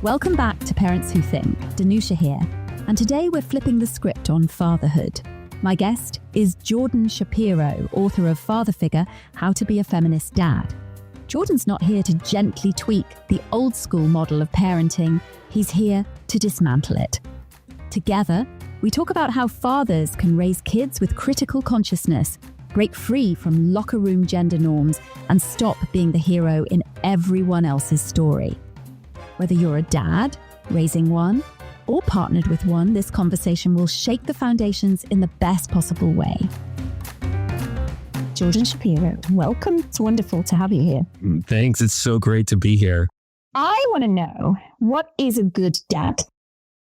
Welcome back to Parents Who Think. Danusha here, and today we're flipping the script on fatherhood. My guest is Jordan Shapiro, author of Father Figure: How to Be a Feminist Dad. Jordan's not here to gently tweak the old school model of parenting, he's here to dismantle it. Together, we talk about how fathers can raise kids with critical consciousness, break free from locker room gender norms, and stop being the hero in everyone else's story. Whether you're a dad, raising one, or partnered with one, this conversation will shake the foundations in the best possible way. Jordan Shapiro, welcome. It's wonderful to have you here. Thanks. It's so great to be here. I want to know, what is a good dad?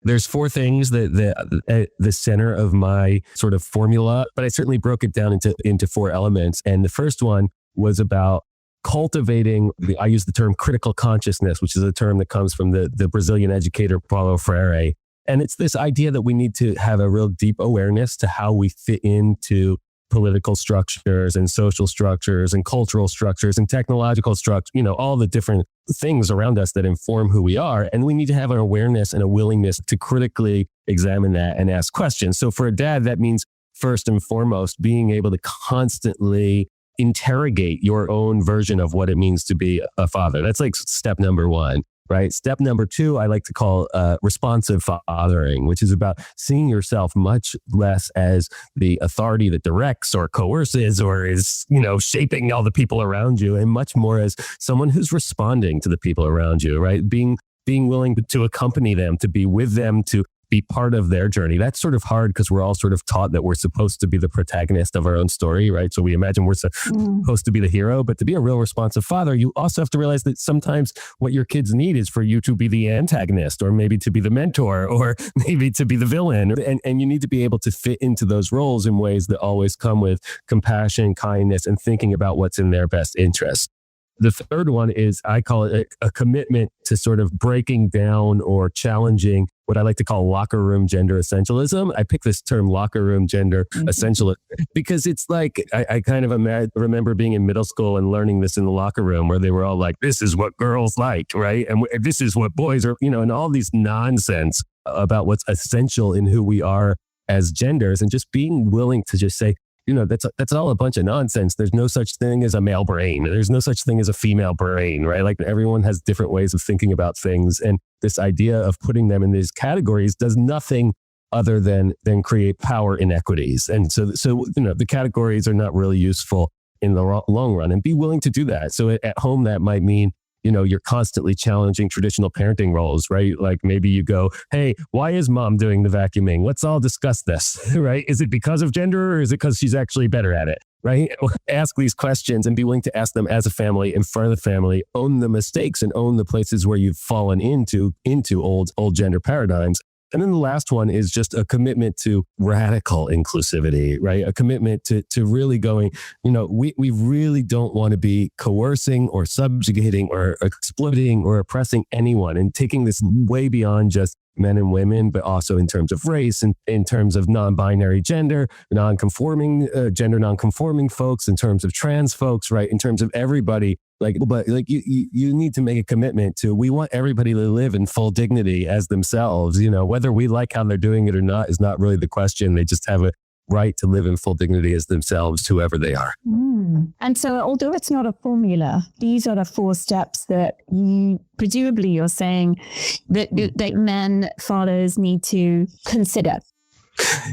There's four things that at the center of my sort of formula, but I certainly broke it down into four elements. And the first one was about cultivating, I use the term critical consciousness, which is a term that comes from the Brazilian educator Paulo Freire. And it's this idea that we need to have a real deep awareness to how we fit into political structures and social structures and cultural structures and technological structures, all the different things around us that inform who we are. And we need to have an awareness and a willingness to critically examine that and ask questions. So for a dad, that means first and foremost, being able to constantly interrogate your own version of what it means to be a father. That's like step number one, right? Step number two, I like to call responsive fathering, which is about seeing yourself much less as the authority that directs or coerces or is, shaping all the people around you, and much more as someone who's responding to the people around you, right? Being willing to accompany them, to be with them, to be part of their journey. That's sort of hard because we're all sort of taught that we're supposed to be the protagonist of our own story, right? So we imagine we're supposed to be the hero, but to be a real responsive father, you also have to realize that sometimes what your kids need is for you to be the antagonist, or maybe to be the mentor, or maybe to be the villain. And you need to be able to fit into those roles in ways that always come with compassion, kindness, and thinking about what's in their best interest. The third one is, I call it a commitment to sort of breaking down or challenging what I like to call locker room gender essentialism. I picked this term locker room gender essentialism because it's like, I kind of remember being in middle school and learning this in the locker room where they were all like, this is what girls like, right? And this is what boys are, and all these nonsense about what's essential in who we are as genders, and just being willing to just say, that's all a bunch of nonsense. There's no such thing as a male brain. There's no such thing as a female brain, right? Like everyone has different ways of thinking about things. And this idea of putting them in these categories does nothing other than create power inequities. And so the categories are not really useful in the long run, and be willing to do that. So at home, that might mean, you're constantly challenging traditional parenting roles, right? Like maybe you go, hey, why is mom doing the vacuuming? Let's all discuss this, right? Is it because of gender, or is it because she's actually better at it, right? Ask these questions and be willing to ask them as a family, in front of the family, own the mistakes and own the places where you've fallen into old gender paradigms. And then the last one is just a commitment to radical inclusivity, right? A commitment to really going, we really don't want to be coercing or subjugating or exploiting or oppressing anyone, and taking this way beyond just men and women, but also in terms of race and in terms of non-binary gender, gender non-conforming folks, in terms of trans folks, right? In terms of everybody. You need to make a commitment to, we want everybody to live in full dignity as themselves. Whether we like how they're doing it or not is not really the question. They just have a right to live in full dignity as themselves, whoever they are. And so, although it's not a formula, these are the four steps that you're saying that men, fathers need to consider.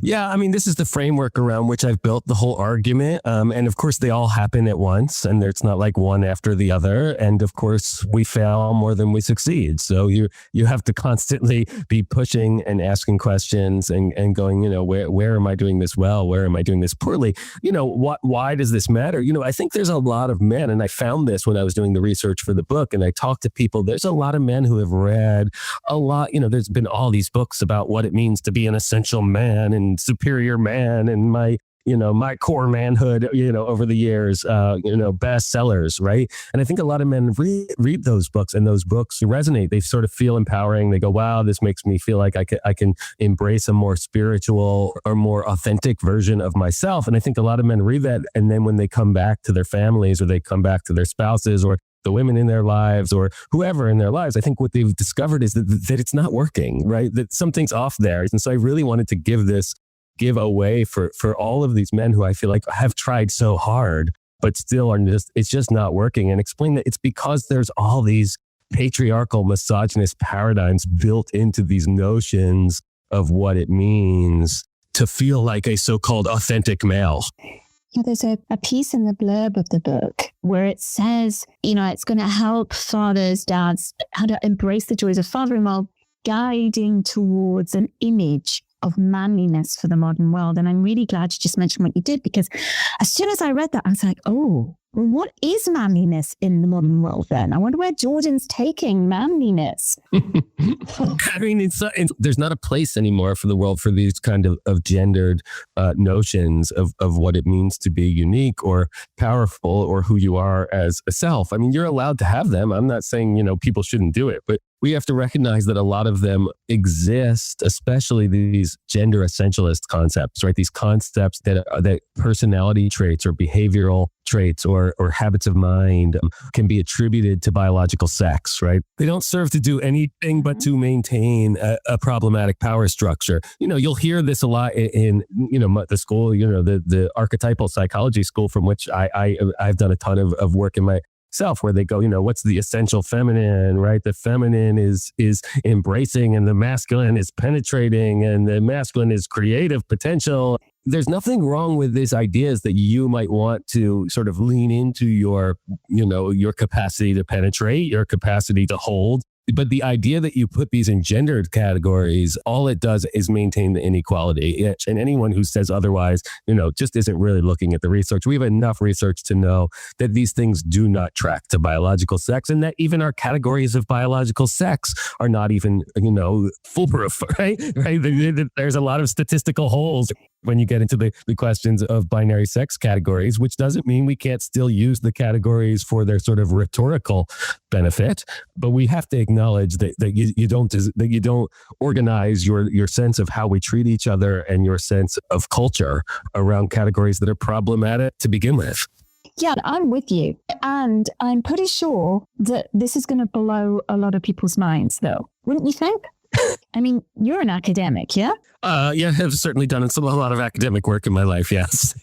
Yeah, this is the framework around which I've built the whole argument. And of course, they all happen at once, and it's not like one after the other. And of course, we fail more than we succeed. So you have to constantly be pushing and asking questions and going, where am I doing this well? Where am I doing this poorly? Why does this matter? I think there's a lot of men, and I found this when I was doing the research for the book, and I talked to people. There's a lot of men who have read a lot. There's been all these books about what it means to be an essential man and superior man, and my core manhood, over the years, bestsellers, right? And I think a lot of men read those books, and those books resonate. They sort of feel empowering. They go, wow, this makes me feel like I can embrace a more spiritual or more authentic version of myself. And I think a lot of men read that, and then when they come back to their families, or they come back to their spouses, or the women in their lives or whoever in their lives, I think what they've discovered is that it's not working, right? That something's off there. And so I really wanted to give away for all of these men who I feel like have tried so hard, but still it's just not working, and explain that it's because there's all these patriarchal, misogynist paradigms built into these notions of what it means to feel like a so-called authentic male. There's a piece in the blurb of the book where it says, it's going to help fathers, dads, how to embrace the joys of fathering while guiding towards an image of manliness for the modern world. And I'm really glad you just mentioned what you did, because as soon as I read that, I was like, oh, well, what is manliness in the modern world then? I wonder where Jordan's taking manliness. I mean, there's not a place anymore for the world for these kind of gendered notions of what it means to be unique or powerful or who you are as a self. I mean, you're allowed to have them. I'm not saying, people shouldn't do it, but we have to recognize that a lot of them exist, especially these gender essentialist concepts, right? These concepts that personality traits or behavioral traits or habits of mind can be attributed to biological sex, right? They don't serve to do anything but to maintain a problematic power structure. You'll hear this a lot in the school, the archetypal psychology school from which I've done a ton of work in myself, where they go, what's the essential feminine, right? The feminine is embracing and the masculine is penetrating and the masculine is creative potential. There's nothing wrong with these ideas that you might want to sort of lean into your capacity to penetrate, your capacity to hold. But the idea that you put these in gendered categories, all it does is maintain the inequality. And anyone who says otherwise, just isn't really looking at the research. We have enough research to know that these things do not track to biological sex, and that even our categories of biological sex are not even, foolproof, right? There's a lot of statistical holes when you get into the questions of binary sex categories, which doesn't mean we can't still use the categories for their sort of rhetorical benefit. But we have to acknowledge that you don't organize your sense of how we treat each other and your sense of culture around categories that are problematic to begin with. Yeah, I'm with you. And I'm pretty sure that this is going to blow a lot of people's minds, though. Wouldn't you think? I mean, you're an academic, yeah? Yeah, I've certainly done a lot of academic work in my life, yes.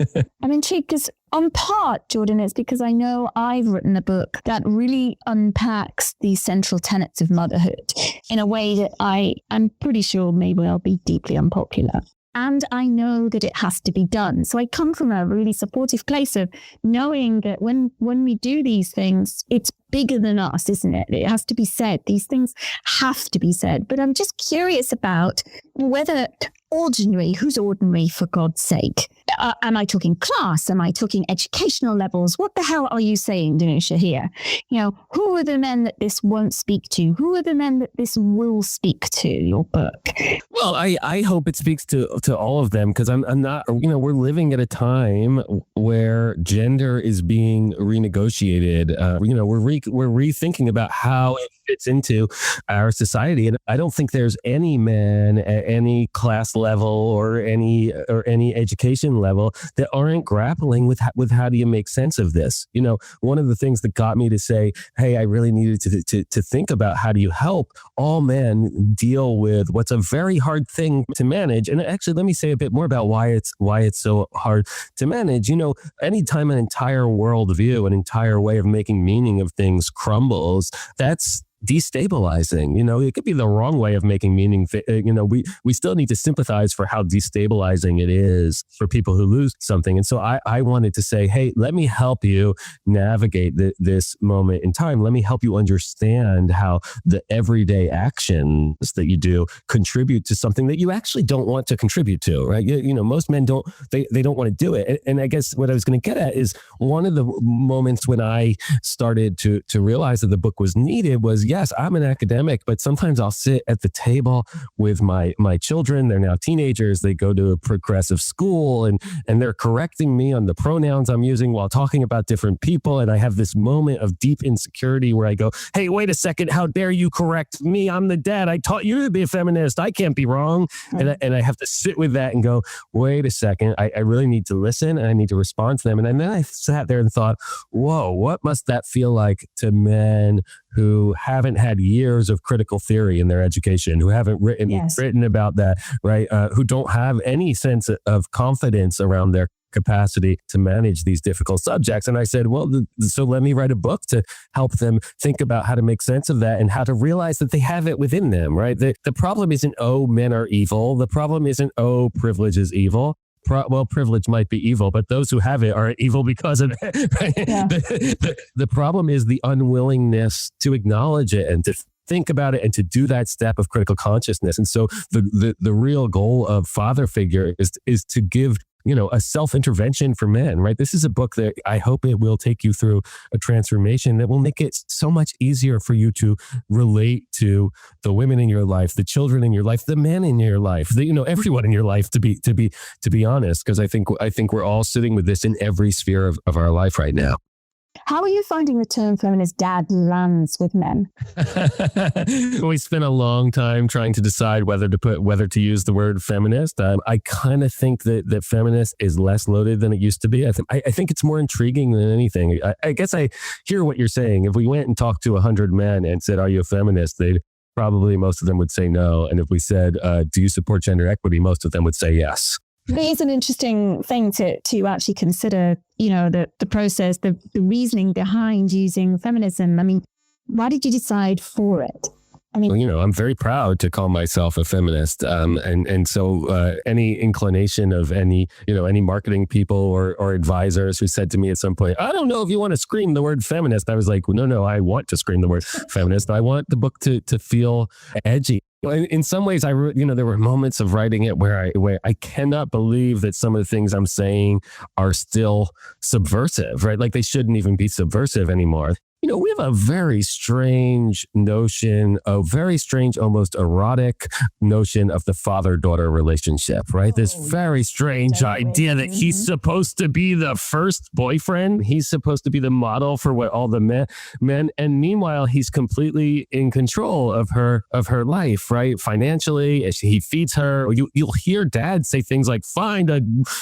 I'm intrigued because on part, Jordan, it's because I know I've written a book that really unpacks these central tenets of motherhood in a way that I'm pretty sure may well be deeply unpopular. And I know that it has to be done. So I come from a really supportive place of knowing that when we do these things, it's bigger than us, isn't it? It has to be said. These things have to be said. But I'm just curious about whether ordinary, who's ordinary for God's sake? Am I talking class? Am I talking educational levels? What the hell are you saying, Danusha, here? Who are the men that this won't speak to? Who are the men that this will speak to, your book? Well, I hope it speaks to all of them, because I'm not, we're living at a time where gender is being renegotiated. We're rethinking about how it fits into our society. And I don't think there's any man at any class level or any education level that aren't grappling with how do you make sense of this. One of the things that got me to say, hey, I really needed to think about how do you help all men deal with what's a very hard thing to manage. And actually, let me say a bit more about why it's so hard to manage. Anytime an entire worldview, an entire way of making meaning of things crumbles, that's destabilizing. It could be the wrong way of making meaning. We still need to sympathize for how destabilizing it is for people who lose something. And so I wanted to say, hey, let me help you navigate this moment in time. Let me help you understand how the everyday actions that you do contribute to something that you actually don't want to contribute to, right? Most men don't want to do it. And I guess what I was going to get at is one of the moments when I started to realize that the book was needed was, yes, I'm an academic, but sometimes I'll sit at the table with my children. They're now teenagers. They go to a progressive school and they're correcting me on the pronouns I'm using while talking about different people. And I have this moment of deep insecurity where I go, hey, wait a second. How dare you correct me? I'm the dad. I taught you to be a feminist. I can't be wrong. And I have to sit with that and go, wait a second. I really need to listen and I need to respond to them. And then I sat there and thought, whoa, what must that feel like to men who haven't had years of critical theory in their education, who haven't written about that, right? Who don't have any sense of confidence around their capacity to manage these difficult subjects. And I said, well, so let me write a book to help them think about how to make sense of that and how to realize that they have it within them, right? The problem isn't, oh, men are evil. The problem isn't, oh, privilege is evil. Well, privilege might be evil, but those who have it are evil because of it. Right? Yeah. The problem is the unwillingness to acknowledge it and to think about it and to do that step of critical consciousness. And so the real goal of Father Figure is to give a self-intervention for men, right? This is a book that I hope it will take you through a transformation that will make it so much easier for you to relate to the women in your life, the children in your life, the men in your life, everyone in your life, to be honest, because I think we're all sitting with this in every sphere of our life right now. How are you finding the term feminist dad lands with men? We spent a long time trying to decide whether to use the word feminist. I kind of think that feminist is less loaded than it used to be. I think it's more intriguing than anything. I guess I hear what you're saying. If we went and talked to 100 men and said, are you a feminist? They'd probably, most of them would say no. And if we said, do you support gender equity? Most of them would say yes. It is an interesting thing to actually consider, the process, the reasoning behind using feminism. I mean, why did you decide for it? I mean, I'm very proud to call myself a feminist. And so any inclination of any marketing people or advisors who said to me at some point, I don't know if you want to scream the word feminist. I was like, well, no, I want to scream the word feminist. I want the book to feel edgy. In some ways, there were moments of writing it where I cannot believe that some of the things I'm saying are still subversive, right? Like they shouldn't even be subversive anymore. We have a very strange notion, a very strange, almost erotic notion of the father-daughter relationship, right? This very strange idea that he's supposed to be the first boyfriend. He's supposed to be the model for what all the men, and meanwhile, he's completely in control of her life, right? Financially, he feeds her. You'll hear dads say things like, find a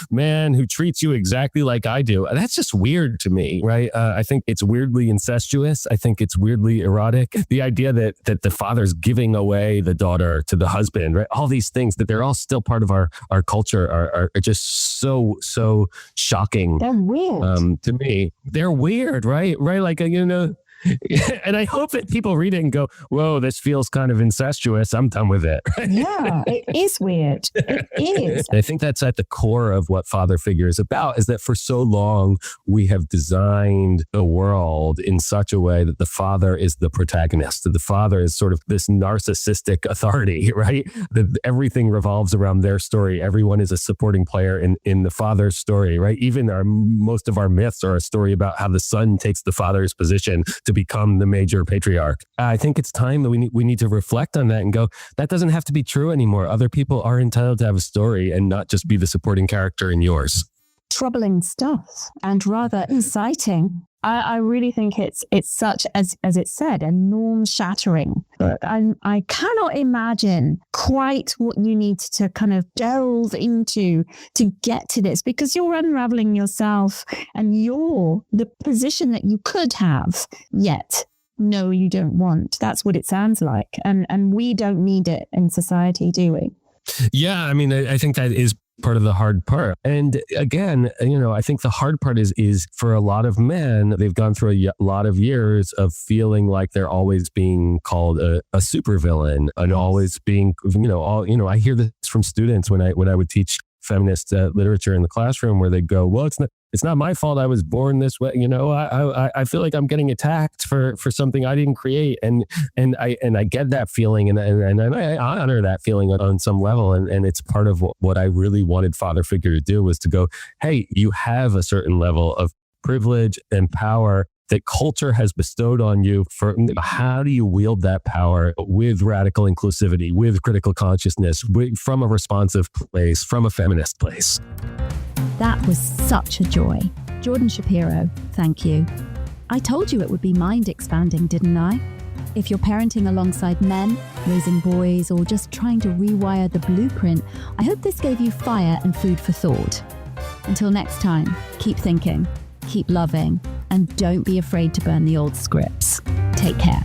man who treats you exactly like I do. That's just weird to me, right? I think it's weirdly incestuous. I think it's weirdly erotic. The idea that the father's giving away the daughter to the husband, right? All these things that they're all still part of our culture are just so shocking. They're weird. To me. They're weird, right? Right? Like, and I hope that people read it and go, whoa, this feels kind of incestuous. I'm done with it. Yeah, it is weird. It is. And I think that's at the core of what Father Figure is about, is that for so long, we have designed the world in such a way that the father is the protagonist. That the father is sort of this narcissistic authority, right? That everything revolves around their story. Everyone is a supporting player in the father's story, right? Even most of our myths are a story about how the son takes the father's position to become the major patriarch. I think it's time that we need to reflect on that and go, that doesn't have to be true anymore. Other people are entitled to have a story and not just be the supporting character in yours. Troubling stuff and rather inciting. I really think it's such, as it said, a norm shattering. I cannot imagine quite what you need to kind of delve into to get to this, because you're unraveling yourself and you're the position that you could have, yet no, you don't want. That's what it sounds like. And we don't need it in society, do we? Yeah, I mean, I think that is part of the hard part. And again, I think the hard part is for a lot of men, they've gone through a lot of years of feeling like they're always being called a supervillain and always being, I hear this from students when I would teach feminist literature in the classroom, where they go, well, it's not my fault I was born this way. I feel like I'm getting attacked for something I didn't create. And I get that feeling and I honor that feeling on some level. And it's part of what I really wanted Father Figure to do, was to go, hey, you have a certain level of privilege and power that culture has bestowed on you. For how do you wield that power with radical inclusivity, with critical consciousness, from a responsive place, from a feminist place? That was such a joy. Jordan Shapiro, thank you. I told you it would be mind-expanding, didn't I? If you're parenting alongside men, raising boys, or just trying to rewire the blueprint, I hope this gave you fire and food for thought. Until next time, keep thinking, keep loving, and don't be afraid to burn the old scripts. Take care.